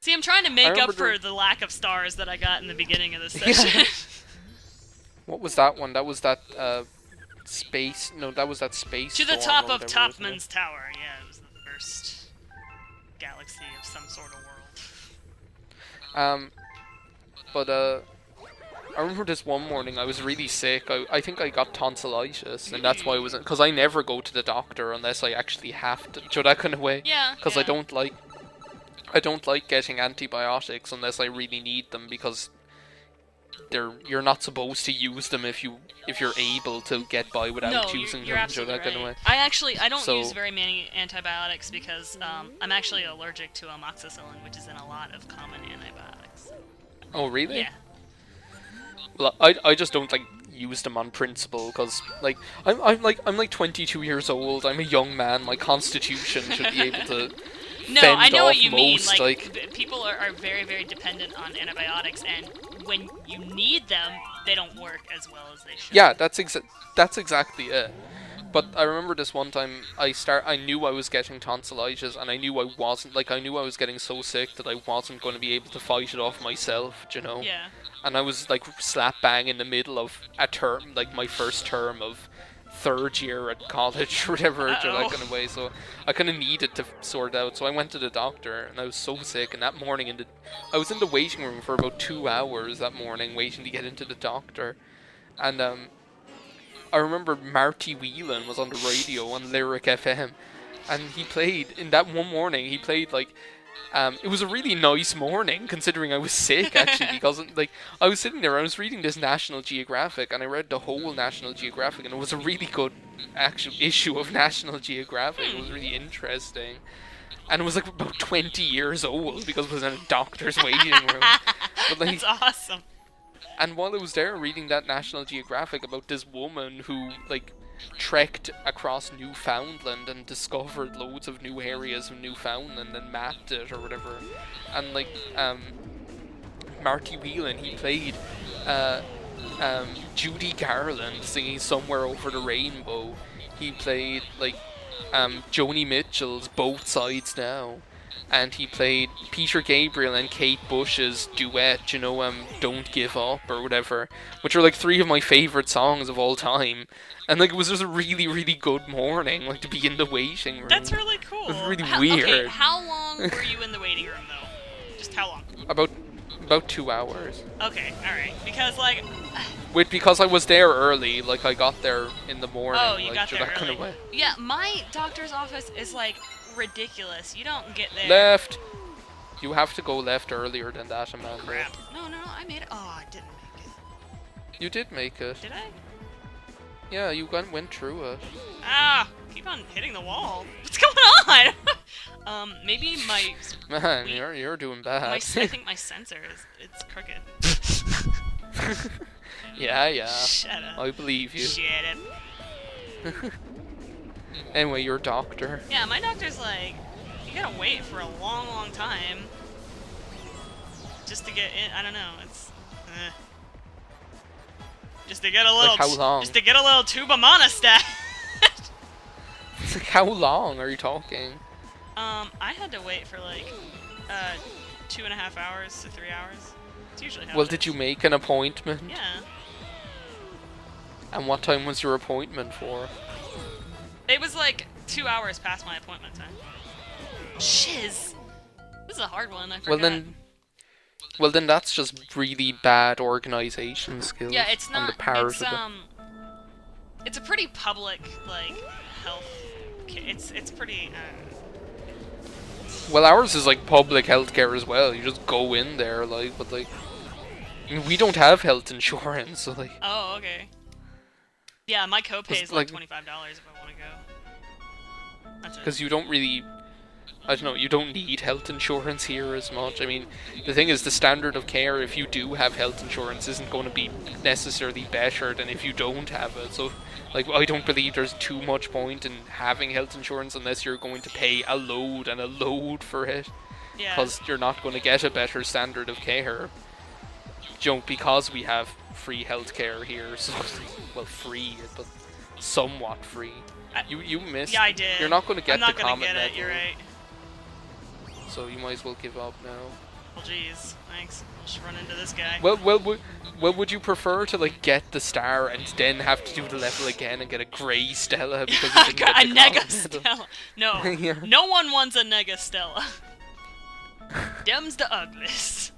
See, I'm trying to make up remember for the lack of stars that I got in the beginning of this session. What was that one? That was that space. No, that was that space. To the storm top or of whatever, wasn't it? Topman's Tower. Yeah, it was the first galaxy of some sort of world. But I remember this one morning I was really sick. I think I got tonsillitis, and that's why I wasn't. Because I never go to the doctor unless I actually have to. So that kind of way. Yeah. Because yeah. I don't like getting antibiotics unless I really need them because you're not supposed to use them if you're able to get by without No, using you're them. absolutely So that kind of way. right. I don't So- use very many antibiotics because I'm actually allergic to amoxicillin, which is in a lot of common antibiotics. Oh really? Yeah. Well, I just don't like use them on principle because like I'm like 22 years old. I'm a young man. My constitution should be able to No, fend I know off what you mean. most, People are very, very dependent on antibiotics, and when you need them, they don't work as well as they should. Yeah, that's exactly it. But I remember this one time I knew I was getting tonsillitis, and I knew I wasn't I knew I was getting so sick that I wasn't going to be able to fight it off myself, you know. Yeah. And I was like slap bang in the middle of a term, like my first term of third year at college or whatever, that kind of way. So I kind of needed to sort it out. So I went to the doctor, and I was so sick. And that morning, I was in the waiting room for about 2 hours that morning, waiting to get into the doctor. And I remember Marty Whelan was on the radio on Lyric FM, and he played in that one morning. He played like. It was a really nice morning considering I was sick actually because I was sitting there, I was reading this National Geographic, and I read the whole National Geographic, and it was a really good actual issue of National Geographic. It was really interesting, and it was like about 20 years old because it was in a doctor's waiting room. But, That's awesome. And while I was there reading that National Geographic about this woman who trekked across Newfoundland and discovered loads of new areas of Newfoundland and mapped it or whatever, and Marty Whelan, he played Judy Garland singing Somewhere Over the Rainbow. He played Joni Mitchell's Both Sides Now, and he played Peter Gabriel and Kate Bush's duet, Don't Give Up or whatever, which are three of my favourite songs of all time. And it was just a really, really good morning, to be in the waiting room. That's really cool. It was really weird. Okay, how long were you in the waiting room though? Just how long? About 2 hours. Okay, alright. Because because I was there early, I got there in the morning. Oh, you got there that early. kind of way. Yeah, my doctor's office is ridiculous. You don't get there. Left. You have to go left earlier than that, Amanda. Crap. No, I made it. Oh, I didn't make it. You did make it. Did I? Yeah, you went through it. Ah, keep on hitting the wall. What's going on? Maybe my... Man, you're doing bad. I think my sensor it's crooked. Yeah. Shut up. I believe you. Shut up. Anyway, your doctor. Yeah, my doctor's you gotta wait for a long, long time just to get in. I don't know. It's just to get a little. How long? Just to get a little tuba monostat. How long are you talking? I had to wait for 2.5 hours to 3 hours. It's usually how. Well, it did is. you make an appointment? Yeah. And what time was your appointment for? It was 2 hours past my appointment time. Shiz. This is a hard one. I forgot. Well then that's just really bad organization skills. Yeah, it's not. On the part It's of it. It's a pretty public health. It's pretty. Well, ours is public healthcare as well. You just go in there, but I mean, we don't have health insurance, so Oh, okay. Yeah, my copay is $25 if I want to go. That's it. because you don't really, I don't know, you don't need health insurance here as much. I mean, the thing is, the standard of care, if you do have health insurance, isn't going to be necessarily better than if you don't have it. So, I don't believe there's too much point in having health insurance unless you're going to pay a load and a load for it. Yeah. Because you're not going to get a better standard of care. Because we have free healthcare here, so well, free, but somewhat free. You missed. Yeah, I did. You're not going to get I'm not the gonna comet get it. medal, You're right. so you might as well give up now. Well, geez. Thanks. I'll just run into this guy. Well, would you prefer to like get the star and then have to do the level again and get a grey Stella because you didn't get a the Nega comet? Stella. No. Yeah. No one wants a Nega Stella. Dem's the ugliest.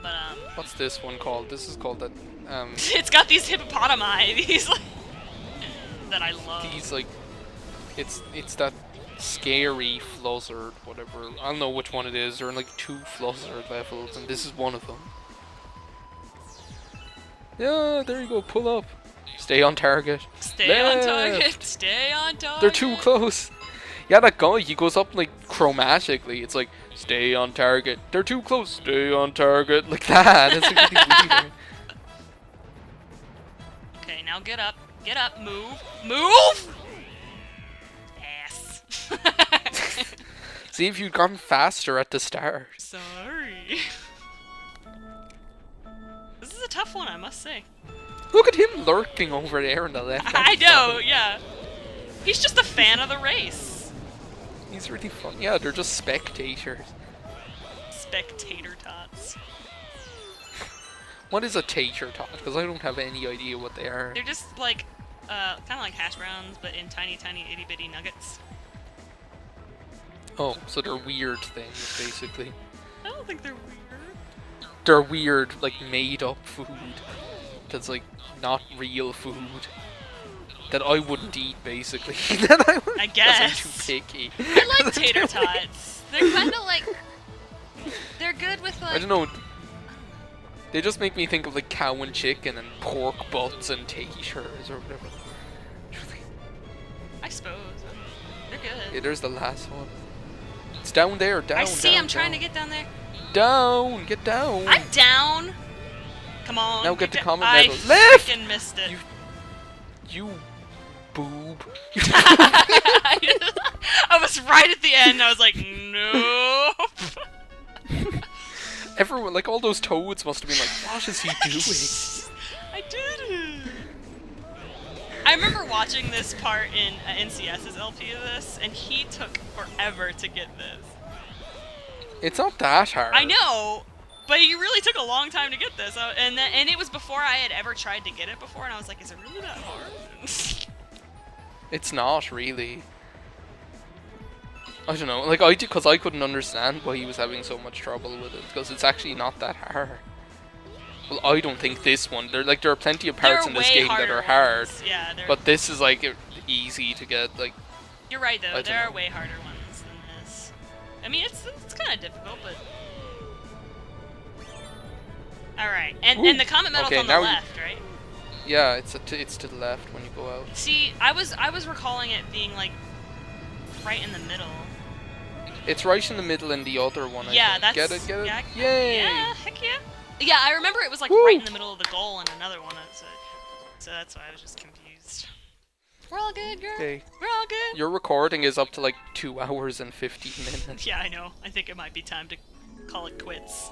But, What's this one called? This is called that, it's got these hippopotami, these, like, that I love. these, like, it's that scary Fluzzard, whatever. I don't know which one it is. There are, like, 2 Fluzzard levels, and this is one of them. Yeah, there you go, pull up. Stay on target. Stay on Left. target. Stay on target. They're too close. Yeah, that guy, he goes up, like, chromatically. It's like, stay on target. They're too close. Stay on target. Like that. It's like really weird. Okay, now get up. Get up. Move. Move! Ass. See if you'd gone faster at the start. Sorry. This is a tough one, I must say. Look at him lurking over there in the left. I know, yeah. He's just a fan of the race. He's really fun. Yeah, they're just spectators. Spectator tots. What is a tater tot? Because I don't have any idea what they are. They're just like, kind of like hash browns, but in tiny, tiny, itty bitty nuggets. Oh, so they're weird things, basically. I don't think they're weird. They're weird, like, made-up food. That's, like, not real food. That I wouldn't eat, basically. I guess. I'm too picky. I like tater tots. They're kind of like... They're good with, like... I don't know. They just make me think of, like, cow and chicken and pork butts and taters or whatever. I suppose. They're good. Yeah, there's the last one. It's down there, down, I see, down, I'm trying down. to get down there. Down! Get down! I'm down! Come on. Now get the comet I medal. Left! freaking missed it. You boob. I was right at the end. I was like, nope. Everyone, like, all those toads must have been like, what is he doing? I did it. I remember watching this part in NCS's LP of this, and he took forever to get this. It's not that hard. I know, but he really took a long time to get this, and it was before I had ever tried to get it before, and I was like, is it really that hard? It's not, really. I don't know, like, I did, because I couldn't understand why he was having so much trouble with it, because it's actually not that hard. Well, I don't think this one, there are plenty of parts in this game that are hard, yeah, but this is, like, easy to get, like... You're right, though, there are know. way harder ones than this. I mean, it's kind of difficult, but... Alright, and the comet medal's okay, on the now left, right? Yeah, it's to the left when you go out. See, I was recalling it being, like, right in the middle. It's right in the middle in the other one, Yeah, I think. that's... Get it? Yeah, Yay! yeah, heck yeah. Yeah, I remember it was, like, Woo! right in the middle of the goal and another one, so that's why I was just confused. We're all good, girl. Okay. We're all good. Your recording is up to like 2 hours and 15 minutes. Yeah, I know. I think it might be time to call it quits.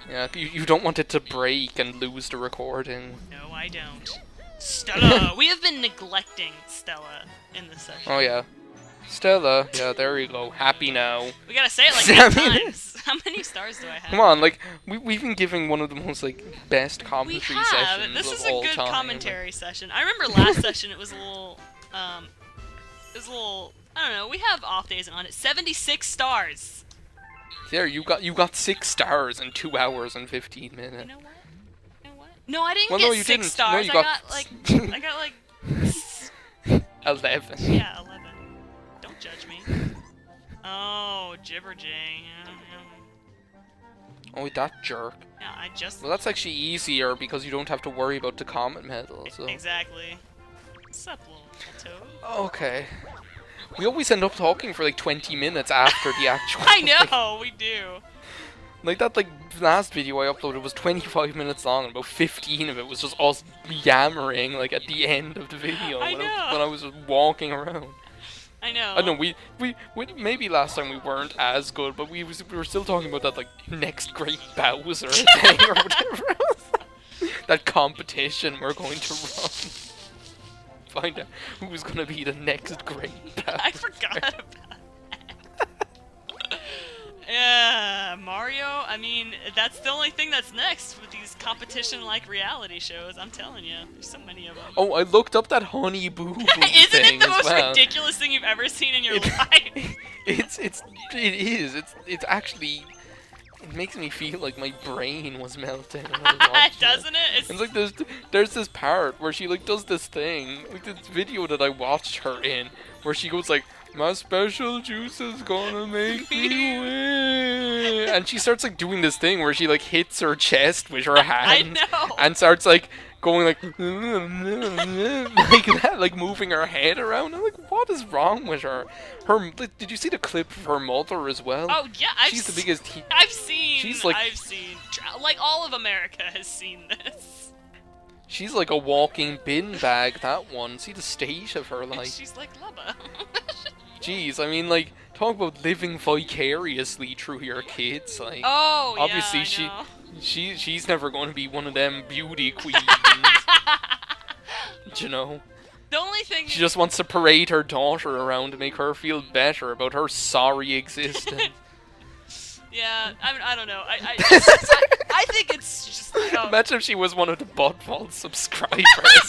Yeah, you don't want it to break and lose the recording. No, I don't. Stella! We have been neglecting Stella in this session. Oh yeah. Stella, yeah, there you go. Happy now. We gotta say it like 8 times. How many stars do I have? Come on, like, we've been giving one of the most, like, best We commentary have. sessions This of is a all good time. commentary session. I remember last session it was a little, I don't know, we have off days on it. 76 stars! There, you got 6 stars in 2 hours and 15 minutes. You know what? No, I didn't Well, get no, you 6 didn't. No, stars. you I got- got like 11. yeah, 11. Don't judge me. Oh, Jibberjay. Oh, that jerk. Yeah, I just... Well, that's actually easier because you don't have to worry about the comet medal, so... Exactly. Sup, little toad? Okay. We always end up talking for like 20 minutes after the actual... I know, we do. Like that, like, last video I uploaded was 25 minutes long, and about 15 of it was just us yammering, like, at the end of the video I when know. I was just walking around. I know. I don't know, we maybe last time we weren't as good, but we were still talking about that, like, next great Bowser thing or whatever else. That competition we're going to run. Find out who's gonna be the next great Bowser. I forgot about that. Yeah, Mario, I mean, that's the only thing that's next with these competition-like reality shows. I'm telling you, there's so many of them. Oh, I looked up that Honey Boo Boo Isn't thing it the as most well. ridiculous thing you've ever seen in your life? It's actually. It makes me feel like my brain was melting. When I was watching Doesn't it? It's like there's this part where she like does this thing, like this video that I watched her in, where she goes like, "My special juice is gonna make me win," and she starts like doing this thing where she like hits her chest with her hand, know. and starts like going like like that, like moving her head around. I'm like, what is wrong with her? Did you see the clip of her mother as well? Oh yeah, She's the biggest. I've seen. She's like- I've seen. Like all of America has seen this. She's like a walking bin bag. That one. See the state of her, like. She's like Lubba. Jeez, I mean, like, talk about living vicariously through your kids. Like, Oh obviously yeah, I know. she's never going to be one of them beauty queens. You know, The only thing. she just wants to parade her daughter around to make her feel better about her sorry existence. Yeah, I don't know. I think it's just. Oh, Imagine if she was one of the Buttfall subscribers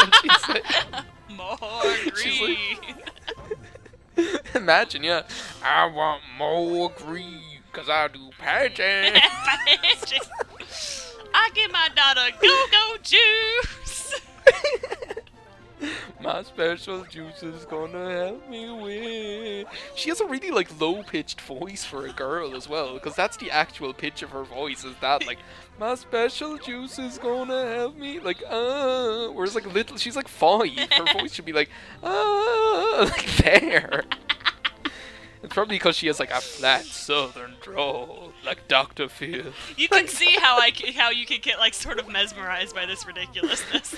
and she's like, more She's green. imagine, yeah, I want more greed because I do pageant. I give my daughter go-go juice. My special juice is gonna help me win. She has a really like low-pitched voice for a girl as well, because that's the actual pitch of her voice. Is that like, my special juice is gonna help me, like whereas like little, she's like 5. Her voice should be like like there. It's probably because she has like a flat southern drawl, like Dr. Phil. You can see how you can get like sort of mesmerized by this ridiculousness.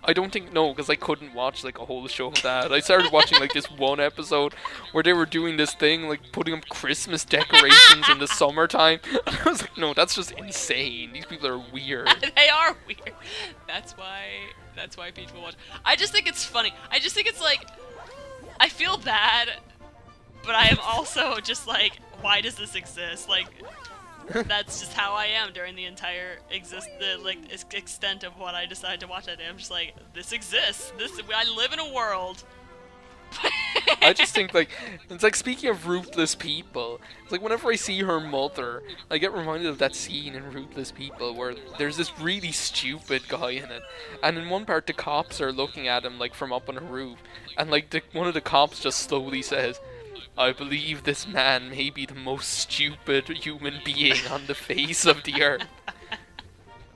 I don't think, no, because I couldn't watch like a whole show of that. I started watching like this one episode where they were doing this thing, like putting up Christmas decorations in the summertime. And I was like, no, that's just insane. These people are weird. They are weird. That's why people watch. I just think it's funny. I just think it's like, I feel bad, but I am also just like, why does this exist? Like, that's just how I am during the entire extent of what I decide to watch that day. I'm just like, this exists. I live in a world. I just think like, it's like, speaking of ruthless people, it's like whenever I see her mother, I get reminded of that scene in Ruthless People where there's this really stupid guy in it, and in one part the cops are looking at him like from up on a roof, and like one of the cops just slowly says, "I believe this man may be the most stupid human being on the face of the earth.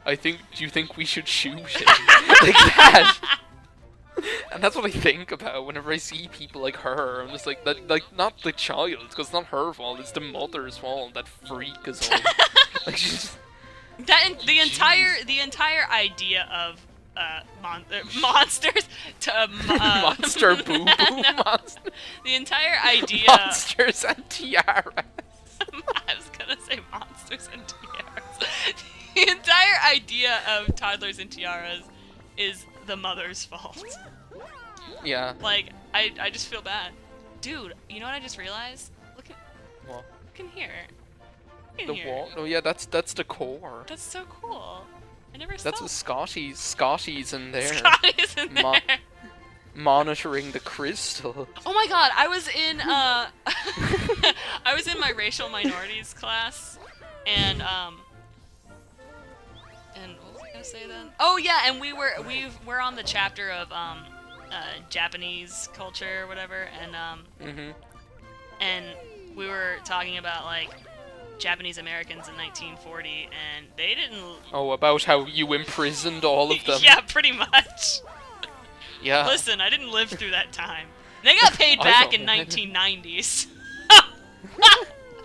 Do you think we should shoot him?" Like that. And that's what I think about whenever I see people like her. I'm just like, that, like, not the child, because it's not her fault, it's the mother's fault. That freak is all. Like, she's. The entire idea of monsters to Monster Boo Boo Monster. the entire idea. Monsters and tiaras. I was gonna say monsters and tiaras. The entire idea of toddlers and tiaras is the mother's fault. Yeah. Like, I just feel bad. Dude, you know what I just realized? Look What? in here. Look in The here. wall? Oh yeah, that's the core. That's so cool. I never That's saw what Scotty's in there. Scotty's in there. Monitoring the crystal. Oh my god, I was in I was in my racial minorities class, and what was I gonna say then? Oh yeah, and we're on the chapter of Japanese culture or whatever, and and we were talking about like Japanese Americans in 1940, and they didn't. Oh, about how you imprisoned all of them. Yeah, pretty much. Yeah. Listen, I didn't live through that time. They got paid I back don't. in 1990s.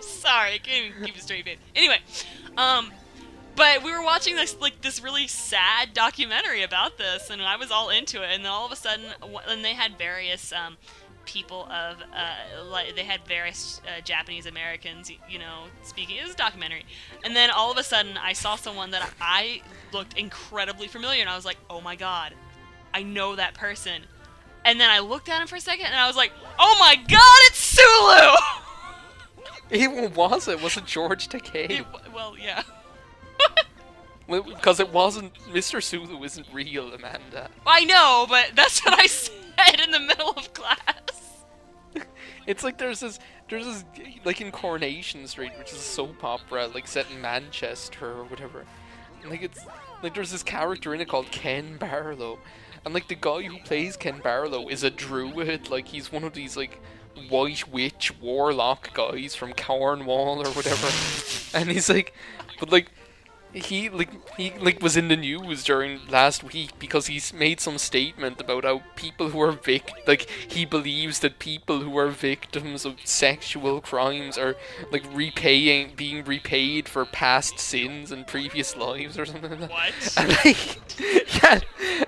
Sorry, I can't even keep a straight face. Anyway, but we were watching this really sad documentary about this, and I was all into it. And then all of a sudden, and they had various people of they had various Japanese Americans, you know, speaking. It was a documentary, and then all of a sudden, I saw someone that I looked incredibly familiar, and I was like, oh my god, I know that person. And then I looked at him for a second, and I was like, oh my god, it's Sulu! It was it? Was it George Takei? Well, yeah. Well, because it wasn't. Mr. Sulu isn't real, Amanda. I know, but that's what I said in the middle of class. It's like there's this like in Coronation Street, which is a soap opera like set in Manchester or whatever. And, like it's like there's this character in it called Ken Barlow, and like the guy who plays Ken Barlow is a druid. Like he's one of these like white witch warlock guys from Cornwall or whatever. And he's like, but like. He was in the news during last week because he's made some statement about how people who are he believes that people who are victims of sexual crimes are like being repaid for past sins and previous lives or something like that. What? And like, yeah,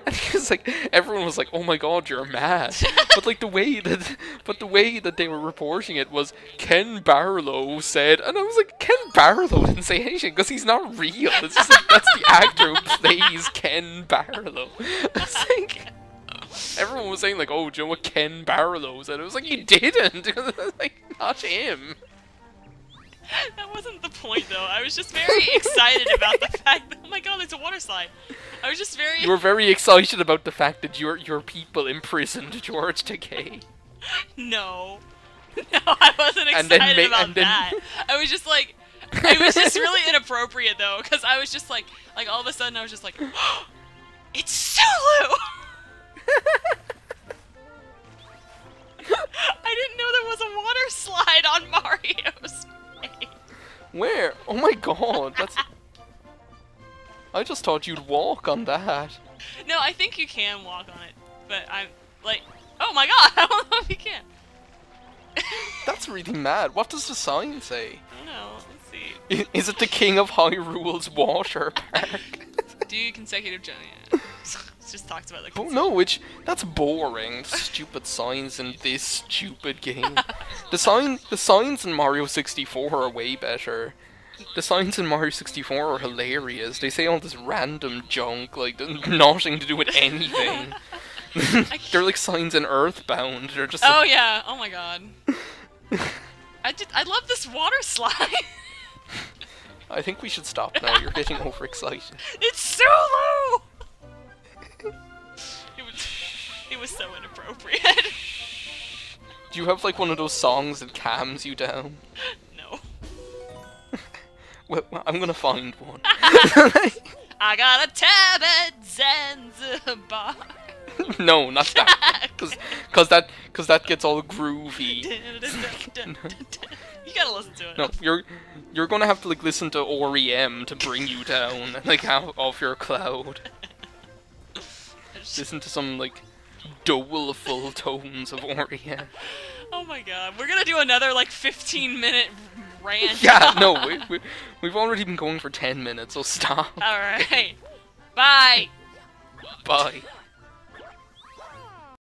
and he was like, everyone was like, "Oh my God, you're mad!" But like the way that they were reporting it was Ken Barlow said, and I was like, Ken Barlow didn't say anything because he's not real. It's just like that's the actor who plays Ken Barlow. It's like everyone was saying like, "Oh, do you know what Ken Barlow said?" It was like you didn't. Like not him. That wasn't the point, though. I was just very excited about the fact that, oh my God, there's a water slide. I was just very. You were very excited about the fact that your people imprisoned George Takei. No, I wasn't excited about that. I was just like. It was just really inappropriate though, because I was just like all of a sudden I was just like, oh, it's Sulu! I didn't know there was a water slide on Mario's face. Where? Oh my God, that's. I just thought you'd walk on that. No, I think you can walk on it, but I'm like, oh my God, I don't know if you can. That's really mad. What does the sign say? I don't know. Let's see. Is it the King of Hyrule's water park? Do consecutive jump. Yeah. It just talks about like. Oh no, that's boring. Stupid signs in this stupid game. The signs in Mario 64 are way better. The signs in Mario 64 are hilarious. They say all this random junk, like nothing to do with anything. They're like signs in Earthbound. They're just. Oh yeah! Oh my God. I love this water slide. I think we should stop now. You're getting overexcited. It's Sulu. It was so inappropriate. Do you have like one of those songs that calms you down? No. Well, I'm gonna find one. I got a tab at Zanzibar. No, not that. Cause that gets all groovy. You gotta listen to it. No, you're gonna have to like listen to REM to bring you down, like off your cloud. Listen to some like doleful tones of REM. Oh my God, we're gonna do another like 15-minute rant. Yeah, no, we've already been going for 10 minutes, so stop. All right, bye. Bye.